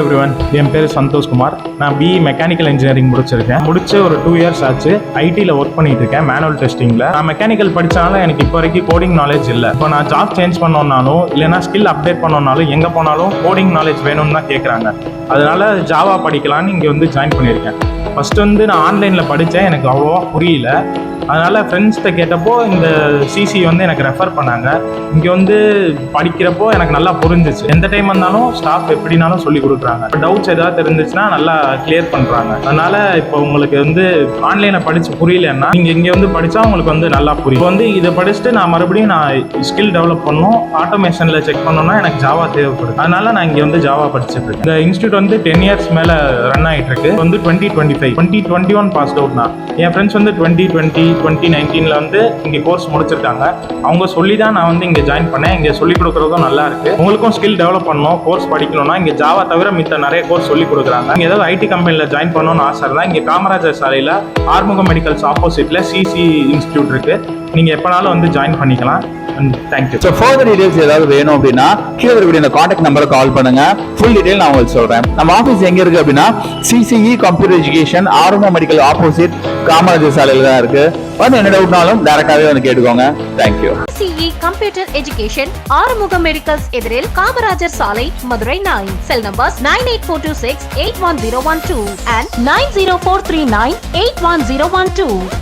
Everyone, என் பேர் சந்தோஷ் குமார். நான் BE mechanical engineering முடிச்சு ஒரு 2 இயர்ஸ் ஆச்சு. ஐடியில் ஒர்க் பண்ணிட்டு இருக்கேன், மேனுவல் டெஸ்டிங்கில். நான் மெக்கானிக்கல் படித்தனால எனக்கு இப்போ வரைக்கும் கோடிங் நாலேஜ் இல்லை. இப்போ நான் ஜாப் சேஞ்ச் பண்ணோம்னாலும் இல்லைனா ஸ்கில் அப்டேட் பண்ணோம்னாலும் எங்கே போனாலும் கோடிங் நாலேஜ் வேணும்னு தான் கேட்குறாங்க. அதனால ஜாவா படிக்கலான்னு இங்கே ஜாயின் பண்ணியிருக்கேன். ஃபஸ்ட்டு நான் ஆன்லைனில் படித்தேன், எனக்கு அவ்வளோவா புரியல. அதனால் ஃப்ரெண்ட்ஸ்கிட்ட கேட்டப்போ இந்த சிசி எனக்கு ரெஃபர் பண்ணாங்க. இங்கே படிக்கிறப்போ எனக்கு நல்லா புரிஞ்சிச்சு. எந்த டைம் வந்தாலும் ஸ்டாஃப் எப்படினாலும் சொல்லி கொடுக்குறாங்க. டவுட்ஸ் ஏதாவது இருந்துச்சுன்னா நல்லா கிளியர் பண்ணுறாங்க. அதனால் இப்போ உங்களுக்கு ஆன்லைனில் படித்து புரியலன்னா நீங்கள் இங்கே படித்தா உங்களுக்கு நல்லா புரியும். இப்போ இதை படிச்சுட்டு நான் மறுபடியும் ஸ்கில் டெவலப் பண்ணணும், ஆட்டோமேஷனில் செக் பண்ணணும்னா எனக்கு ஜாவா தேவைப்படுது. அதனால் நான் இங்கே ஜாவா படிச்சுட்டு இருக்கேன். இந்த இன்ஸ்டியூட் 10 இயர்ஸ் மேலே ரன் ஆகிட்டு இருக்கு. 2025 2021 பாஸ் அவுட். நான் என் ஃப்ரெண்ட்ஸ் 2019 இங்கே கோர்ஸ் முடிச்சிருக்காங்க. அவங்க சொல்லி தான் நான் இங்கே ஜாயின் பண்ணேன். இங்கே சொல்லிக் கொடுக்குறதும் நல்லா இருக்கு. உங்களுக்கும் ஸ்கில் டெவலப் பண்ணணும், கோர்ஸ் படிக்கணும்னா இங்கே ஜாவா தவிர மித்த நிறைய கோர்ஸ் சொல்லி கொடுக்குறாங்க. நீங்கள் ஏதாவது ஐடி கம்பெனியில் ஜாயின் பண்ணணும்னு ஆசை இருந்தால் இங்கே காமராஜர் சாலையில் ஆறுமுகம் மெடிக்கல்ஸ் ஆப்போசிட்டில் சிசி இன்ஸ்டியூட் இருக்கு. நீங்கள் எப்போனாலும் ஜாயின் பண்ணிக்கலாம். தேங்க்யூ. ஸோ ஃபர்தர் டீடைல்ஸ் ஏதாவது வேணும் அப்படின்னா கீழே இருக்கக்கூடிய இந்த கான்டாக்ட் நம்பரை கால் பண்ணுங்க. ஃபுல் டீடைல் நான் உங்களுக்கு சொல்றேன். நம்ம ஆஃபீஸ் எங்க இருக்கு அப்படின்னா CCE கம்ப்யூட்டர் எஜுகேஷன் ஆர்மோ மெடிக்கல் ஆப்போசிட் காமராஜர் சாலையில் தான் இருக்கு. என்ன டவுட்னாலும் டைரக்டாவே கேட்டுக்கோங்க. Thank you. CE computer education Arumugam medicals எதிரில் காமராஜர் சாலை, மதுரை 9. செல் நம்பர்ஸ் 98426 81012 and 90439 81012.